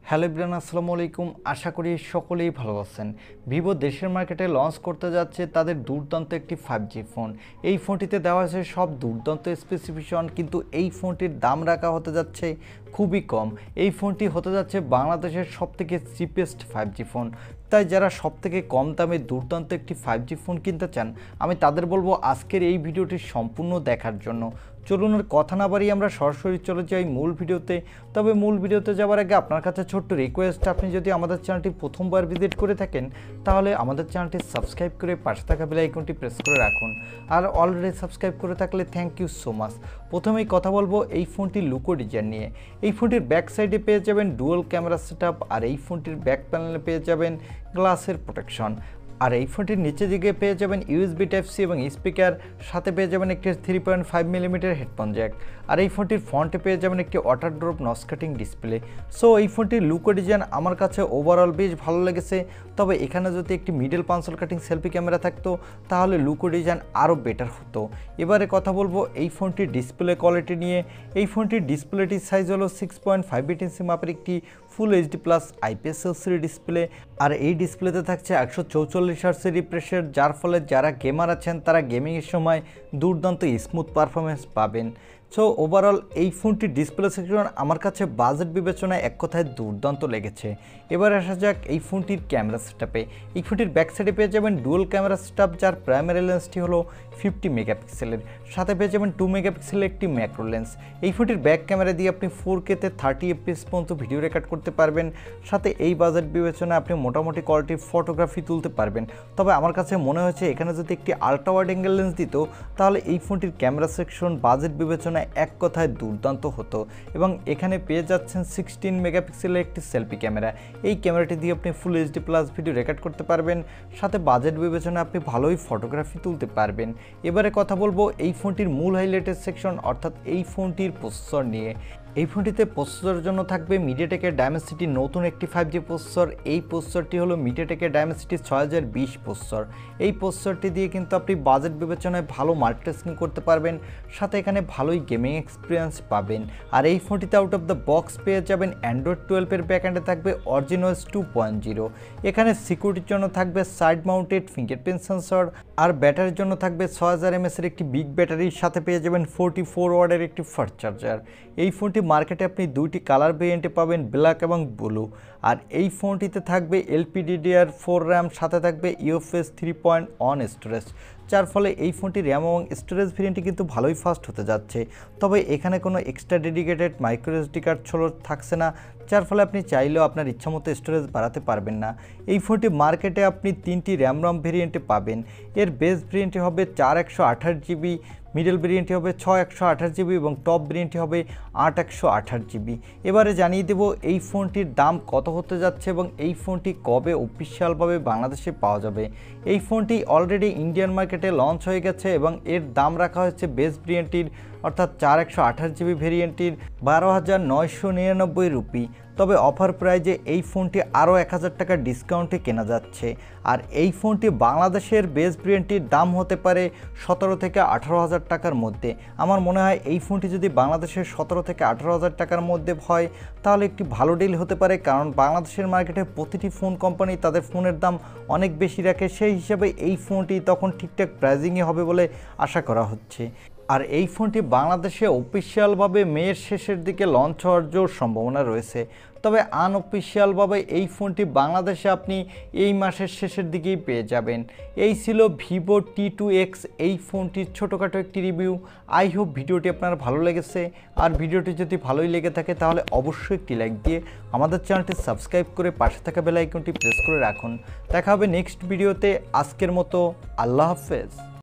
Hello everyone, আসসালামু আলাইকুম। আশা করি সকলেই ভালো আছেন। ভিভো দেশের মার্কেটে লঞ্চ করতে যাচ্ছে তাদের দুর্দান্ত একটি 5G ফোন। এই ফোনটিতে দেওয়া আছে সব দুর্দান্ত স্পেসিফিকেশন, কিন্তু এই ফোনটির দাম রাখা হতে যাচ্ছে খুবই কম। এই ফোনটি হতে যাচ্ছে বাংলাদেশের সবথেকে চিপেস্ট 5G ফোন। তাই যারা সবথেকে কম দামে দুর্দান্ত একটি 5G ফোন কিনতে চান, আমি তাদের বলবো আজকের এই ভিডিওটি সম্পূর্ণ দেখার জন্য। চলুন আর কথা না বাড়িয়ে আমরা সরাসরি চলে যাই মূল ভিডিওতে। তবে মূল ভিডিওতে যাওয়ার আগে আপনার কাছে ছোট্ট রিকোয়েস্ট, আপনি যদি আমাদের চ্যানেলটি প্রথমবার ভিজিট করে থাকেন তাহলে আমাদের চ্যানেলটি সাবস্ক্রাইব করে পাশে থাকা বেল আইকনটি প্রেস করে রাখুন। আর অলরেডি সাবস্ক্রাইব করে থাকলে থ্যাংক ইউ সো মাচ। প্রথমেই কথা বলবো এই ফোনটির লুকো ডিজাইন নিয়ে। এই ফোনটির ব্যাক সাইডে পেয়ে যাবেন ডুয়াল ক্যামেরা সেটআপ, আর এই ফোনটির ব্যাক প্যানেলে পেয়ে যাবেন গ্লাসের প্রোটেকশন। আর এই ফোনটির নিচের দিকে পেয়ে যাবেন ইউএসবি টাইপ সি এবং স্পিকার, সাথে পেয়ে যাবেন একটি 3.5 মিলিমিটার হেডফোন জ্যাক। আর এই ফোনটির ফ্রন্টে পেয়ে যাবেন একটি water drop notch cutting display. So এই ফোনটির লুকো ডিজাইন আমার কাছে ওভারঅল বেশ ভালো লেগেছে। তবে এখানে যদি একটি মিডল পাঞ্চল কাটিং সেলফি ক্যামেরা থাকতো তাহলে লুকো ডিজাইন আরও বেটার হতো। এবারে কথা বলবো এই ফোনটির ডিসপ্লে কোয়ালিটি নিয়ে। এই ফোনটির ডিসপ্লেটির সাইজ হলো 6.58 ইঞ্চি মাপের একটি full HD plus IPS LCD display. আর এই ডিসপ্লেতে থাকছে 144 হার্টজ রিফ্রেশের, যার ফলে যারা গেমার আছেন তারা গেমিংয়ের সময় দুর্দান্ত স্মুথ পারফরমেন্স পাবেন। সো ওভারঅল এই ফোনটির ডিসপ্লে সেকশন আমার কাছে বাজেট বিবেচনায় এক কথায় দুর্দান্ত লেগেছে। এবার আসা যাক এই ফোনটির ক্যামেরা সেটআপে। এই ফোনটির ব্যাক সাইডে পেয়ে যাবেন ডুয়াল ক্যামেরা সেটআপ, যার প্রাইমারি লেন্সটি হলো 50 মেগাপিক্সেলের, সাথে পেয়ে যাবেন 2 মেগাপিক্সেলের একটি ম্যাক্রো লেন্স। এই ফোনটির ব্যাক ক্যামেরা দিয়ে আপনি 4K-তে 30 FPS পর্যন্ত ভিডিও রেকর্ড করতে পারবেন। সাথে এই বাজেট বিবেচনায় আপনি মোটামুটি কোয়ালিটির ফটোগ্রাফি তুলতে পারবেন। তবে আমার কাছে মনে হয়েছে এখানে যদি একটি আলট্রা ওয়াইড অ্যাঙ্গেল লেন্স দিত তাহলে এই ফোনটির ক্যামেরা সেকশন বাজেট বিবেচনায় এক কথায় দুর্দান্ত হতো। এবং এখানে পেয়ে যাচ্ছেন 16 মেগাপিক্সেলের একটি সেলফি ক্যামেরা। এই ক্যামেরাটি দিয়ে আপনি ফুল এইচডি প্লাস ভিডিও রেকর্ড করতে পারবেন, সাথে বাজেট বিবেচনায় আপনি ভালোই ফটোগ্রাফি তুলতে পারবেন। এবারে কথা বলবো এই ফোনটির মূল হাইলাইটের সেকশন, অর্থাৎ এই ফোনটির প্রসেসর নিয়ে। এই ফোনটিতে প্রসেসরের জন্য থাকবে মিডিয়াটেকের ডায়মেনসিটি নতুন একটি 5G প্রসেসর। এই প্রসেসরটি হলো মিডিয়াটেকের ডায়মেনসিটি 6020 প্রসেসর। এই প্রসেসরটি দিয়ে কিন্তু আপনি বাজেট বিবেচনায় ভালো মাল্টিটাস্কিং করতে পারবেন, সাথে এখানে ভালোই গেমিং এক্সপিরিয়েন্স পাবেন। আর এই ফোনটিতে আউট অফ দ্য বক্স পেয়ে যাবেন অ্যান্ড্রয়েড 12-এর ব্যাকএন্ডে থাকবে অরিজিনওএস 2.0। এখানে সিকিউরিটির জন্য থাকবে সাইড মাউন্টেড ফিঙ্গারপ্রিন্ট সেন্সর, আর ব্যাটারির জন্য থাকবে 6000 mAh-এর একটি বিগ ব্যাটারির সাথে পেয়ে যাবেন 44 ওয়াটের একটি ফাস্ট চার্জার। এই ফোনটি মার্কেটে আপনি দুইটি কালার ভেরিয়েন্টে পাবেন, ব্ল্যাক এবং ব্লু। আর এই ফোনটিতে থাকবে LPDDR4 র্যাম, সাথে থাকবে UFS 3.1 স্টোরেজ, যার ফলে এই ফোনটি র্যাম এবং স্টোরেজ ভেরিয়েন্টটি কিন্তু ভালোই ফাস্ট হতে যাচ্ছে। তবে এখানে কোনো extra dedicated micro SD card থাকছে না, যার ফলে আপনি চাইলেও আপনার ইচ্ছামতো স্টোরেজ বাড়াতে পারবেন না। এই ফোনটি মার্কেটে আপনি 3টি র্যাম ভেরিয়েন্টে পাবেন। এর বেস ভেরিয়েন্টটি হবে 4128GB, মিডল ভেরিয়েন্টটি হবে 6128GB এবং টপ ভেরিয়েন্টটি হবে 8128GB। এবারে জানিয়ে দেব এই ফোনটির দাম কত হতে যাচ্ছে এবং এই ফোনটি কবে অফিশিয়ালভাবে বাংলাদেশে পাওয়া যাবে। এই ফোনটি অলরেডি ইন্ডিয়ান মার্কেটে লঞ্চ হয়ে গেছে এবং এর দাম রাখা হয়েছে বেস ভেরিয়েন্টটির অর্থাৎ 4128GB ভেরিয়েন্টটির 12,999 রুপি। তবে অফার প্রাইজে এই ফোনটি আরও 1000 টাকা ডিসকাউন্টে কেনা যাচ্ছে। আর এই ফোনটি বাংলাদেশের বেস ভেরিয়েন্টটির দাম হতে পারে 17 থেকে 18,000 টাকার মধ্যে। আমার মনে হয় এই ফোনটি যদি বাংলাদেশের 17 থেকে 18,000 টাকার মধ্যে হয় তাহলে একটি ভালো ডিল হতে পারে, কারণ বাংলাদেশের মার্কেটে প্রতিটি ফোন কোম্পানি তাদের ফোনের দাম অনেক বেশি রাখে। সেই হিসাবে এই ফোনটি তখন ঠিকঠাক প্রাইজিংয়ে হবে বলে আশা করা হচ্ছে। আর এই ফোনটি বাংলাদেশে অফিশিয়ালভাবে মের শেষের দিকে লঞ্চ হওয়ার জোর সম্ভাবনা রয়েছে। তবে আনঅফিশিয়ালভাবে এই ফোনটি বাংলাদেশে আপনি এই মাসের শেষের দিকেই পেয়ে যাবেন। এই ছিল Vivo T2x এই ফোনটির ছোটোখাটো একটি রিভিউ। আই হোপ ভিডিওটি আপনার ভালো লেগেছে। আর ভিডিওটি যদি ভালোই লেগে থাকে তাহলে অবশ্যই একটি লাইক দিয়ে আমাদের চ্যানেলটি সাবস্ক্রাইব করে পাশে থাকা বেল আইকনটি প্রেস করে রাখুন। দেখা হবে নেক্সট ভিডিওতে। আজকের মতো আল্লাহ হাফেজ।